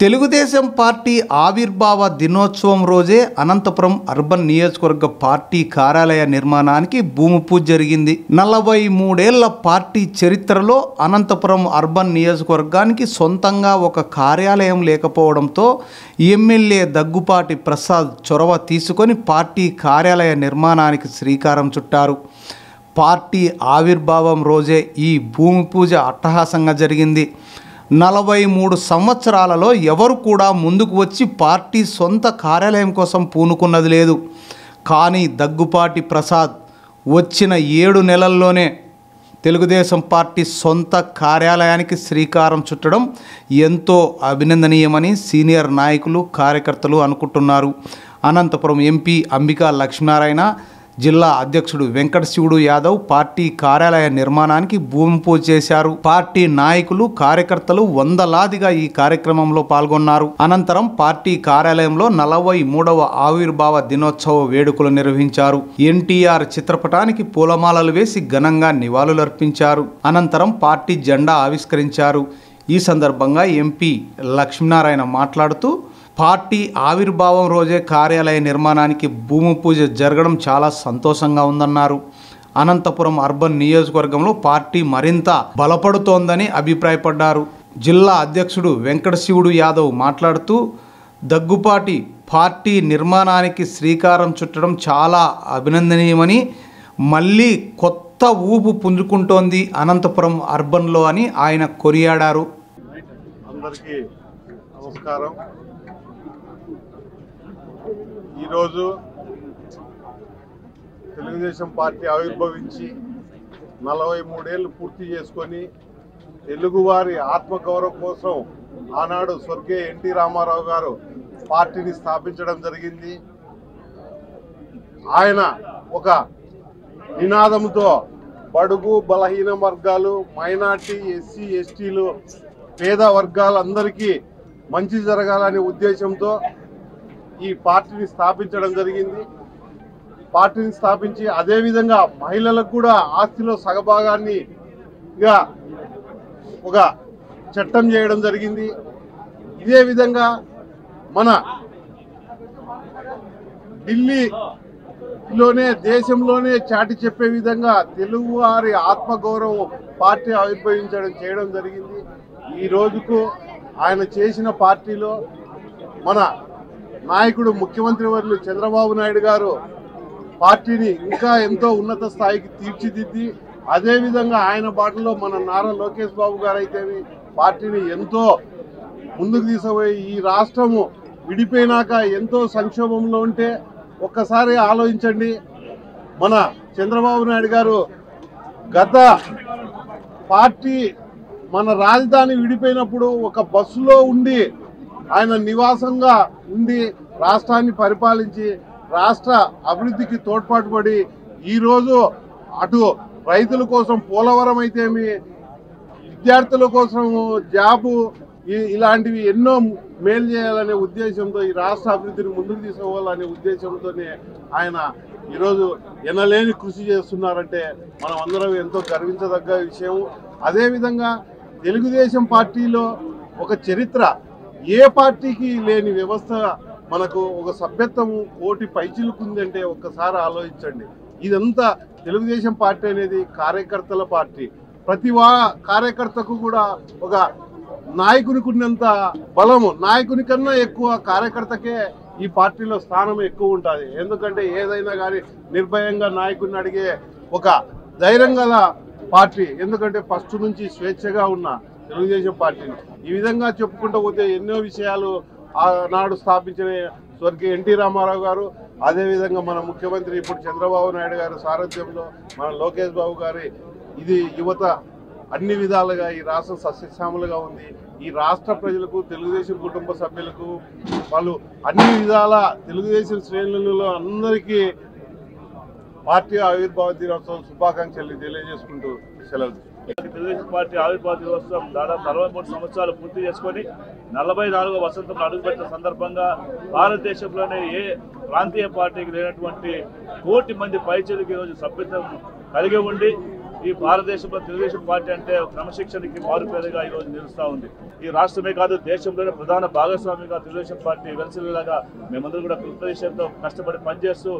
Telugu Desam party ఆవిర్భావ దినోత్సవం రోజే అనంతపురం అర్బన్ నియోజకవర్గ పార్టీ కార్యాలయ నిర్మాణానికి భూమి పూజ జరిగింది. 43 ఏళ్ల పార్టీ చరిత్రలో అనంతపురం అర్బన్ నియోజకవర్గానికి సొంతంగా ఒక కార్యాలయం లేకపోవడంతో ఎమ్మెల్యే దగ్గుపాటి ప్రసాద్ చొరవ తీసుకొని పార్టీ కార్యాలయ నిర్మాణానికి శ్రీకారం చుట్టారు. పార్టీ ఆవిర్భావం రోజే ఈ భూమి పూజ అట్టహాసంగా జరిగింది. 43 సంవత్సరాలలో ఎవరు కూడా ముందుకు వచ్చి పార్టీ సొంత కార్యాలయం కోసం పూనుకున్నది లేదు. కానీ దగ్గుపాటి ప్రసాద్ వచ్చిన 7 నెలల్లోనే తెలుగుదేశం పార్టీ సొంత కార్యాలయానికి శ్రీకారం చుట్టడం ఎంతో అభినందనీయమని సీనియర్ నాయకులు, కార్యకర్తలు అనుకుంటున్నారు. అనంతపురం ఎంపీ అంబికా లక్ష్మీనారాయణ, జిల్లా అధ్యక్షుడు వెంకట శివుడు యాదవ్ పార్టీ కార్యాలయ నిర్మాణానికి భూమి పూజ చేశారు. పార్టీ నాయకులు, కార్యకర్తలు వందలాదిగా ఈ కార్యక్రమంలో పాల్గొన్నారు. అనంతరం పార్టీ కార్యాలయంలో 43వ ఆవిర్భావ దినోత్సవ వేడుకలు నిర్వహించారు. ఎన్టీఆర్ చిత్రపటానికి పూలమాలలు వేసి ఘనంగా నివాళులర్పించారు. అనంతరం పార్టీ జెండా ఆవిష్కరించారు. ఈ సందర్భంగా ఎంపీ లక్ష్మీనారాయణ మాట్లాడుతూ, పార్టీ ఆవిర్భావం రోజే కార్యాలయ నిర్మాణానికి భూమి పూజ జరగడం చాలా సంతోషంగా ఉందన్నారు. అనంతపురం అర్బన్ నియోజకవర్గంలో పార్టీ మరింత బలపడుతోందని అభిప్రాయపడ్డారు. జిల్లా అధ్యక్షుడు వెంకట శివుడు యాదవ్ మాట్లాడుతూ, దగ్గుపాటి పార్టీ నిర్మాణానికి శ్రీకారం చుట్టడం చాలా అభినందనీయమని, మళ్ళీ కొత్త ఊపు పుంజుకుంటోంది అనంతపురం అర్బన్లో అని ఆయన కొనియాడారు. అందరికీ నమస్కారం. ఈరోజు తెలుగుదేశం పార్టీ ఆవిర్భవించి 43 ఏళ్ళు పూర్తి చేసుకొని తెలుగువారి ఆత్మగౌరవం కోసం ఆనాడు స్వర్గీయ ఎన్టీ రామారావు గారు పార్టీని స్థాపించడం జరిగింది. ఆయన ఒక నినాదంతో బడుగు బలహీన వర్గాలు, మైనార్టీ, ఎస్సీ, ఎస్టీలు, పేద వర్గాలందరికీ మంచి జరగాలనే ఉద్దేశంతో ఈ పార్టీని స్థాపించడం జరిగింది. పార్టీని స్థాపించి అదేవిధంగా మహిళలకు కూడా ఆస్తిలో సగభాగాన్ని ఒక చట్టం చేయడం జరిగింది. ఇదే విధంగా మన ఢిల్లీలోనే, దేశంలోనే చాటి చెప్పే విధంగా తెలుగువారి ఆత్మగౌరవం పార్టీ చేయడం జరిగింది. ఈ రోజుకు ఆయన చేసిన పార్టీలో మన నాయకుడు ముఖ్యమంత్రి వర్యులు చంద్రబాబు నాయుడు గారు పార్టీని ఇంకా ఎంతో ఉన్నత స్థాయికి తీర్చిదిద్ది, అదేవిధంగా ఆయన బాటలో మన నారా లోకేష్ బాబు గారు అయితే పార్టీని ఎంతో ముందుకు తీసుకుపోయి ఈ రాష్ట్రము విడిపోయినాక ఎంతో సంక్షోభంలో ఉంటే ఒక్కసారి ఆలోచించండి. మన చంద్రబాబు నాయుడు గారు గత పార్టీ మన రాజధాని విడిపోయినప్పుడు ఒక బస్సులో ఉండి ఆయన నివాసంగా ఉండి రాష్ట్రాన్ని పరిపాలించి రాష్ట్ర అభివృద్ధికి తోడ్పాటుపడి ఈరోజు అటు రైతుల కోసం పోలవరం అయితేమి, విద్యార్థుల కోసం జాబు, ఇలాంటివి ఎన్నో మేలు చేయాలనే ఉద్దేశంతో ఈ రాష్ట్ర అభివృద్ధిని ముందుకు తీసుకోవాలనే ఉద్దేశంతోనే ఆయన ఈరోజు ఎనలేని కృషి చేస్తున్నారంటే మనం అందరం ఎంతో గర్వించదగ్గ విషయం. అదేవిధంగా తెలుగుదేశం పార్టీలో ఒక చరిత్ర, ఏ పార్టీకి లేని వ్యవస్థ, మనకు ఒక సభ్యత్వము కోటి పైచిలుకుందంటే ఒక్కసారి ఆలోచించండి. ఇదంతా తెలుగుదేశం పార్టీ అనేది కార్యకర్తల పార్టీ. ప్రతి కార్యకర్తకు కూడా ఒక నాయకునికి ఉన్నంత బలము, నాయకుని కన్నా ఎక్కువ కార్యకర్తకే ఈ పార్టీలో స్థానం ఎక్కువ ఉంటుంది. ఎందుకంటే ఏదైనా కానీ నిర్భయంగా నాయకుడిని అడిగే ఒక ధైర్యం గల పార్టీ. ఎందుకంటే ఫస్ట్ నుంచి స్వేచ్ఛగా ఉన్న తెలుగుదేశం పార్టీని ఈ విధంగా చెప్పుకుంటూ పోతే ఎన్నో విషయాలు ఆనాడు స్థాపించిన స్వర్గీయ ఎన్టీ రామారావు గారు, అదేవిధంగా మన ముఖ్యమంత్రి ఇప్పుడు చంద్రబాబు నాయుడు గారు సారథ్యంలో మన లోకేష్ బాబు గారి ఇది యువత అన్ని విధాలుగా ఈ రాష్ట్రం సస్యశ్యామలుగా ఉంది. ఈ రాష్ట్ర ప్రజలకు, తెలుగుదేశం కుటుంబ సభ్యులకు, వాళ్ళు అన్ని విధాల తెలుగుదేశం శ్రేణులలో అందరికీ పార్టీ ఆవిర్భావ దినోత్సవం శుభాకాంక్షలు తెలియజేసుకుంటూ సెలవు. తెలుగుదేశం పార్టీ ఆవిర్భావ దినోత్సవం దాదాపు 43 సంవత్సరాలు పూర్తి చేసుకొని 44వ వసంతంలో అడుగుపెట్టిన సందర్భంగా భారతదేశంలోనే ఏ ప్రాంతీయ పార్టీకి లేనటువంటి 1 కోటి మంది పైచలకు ఈరోజు సభ్యత్వం కలిగి ఉండి ఈ భారతదేశంలో తెలుగుదేశం పార్టీ అంటే క్రమశిక్షణకి మారుపేరుగా ఈరోజు నిలుస్తూ ఉంది. ఈ రాష్ట్రమే కాదు దేశంలోనే ప్రధాన భాగస్వామిగా తెలుగుదేశం పార్టీ వెలసిల్లేలాగా మేమందరూ కూడా కృతజ్ఞతతో కష్టపడి పనిచేస్తూ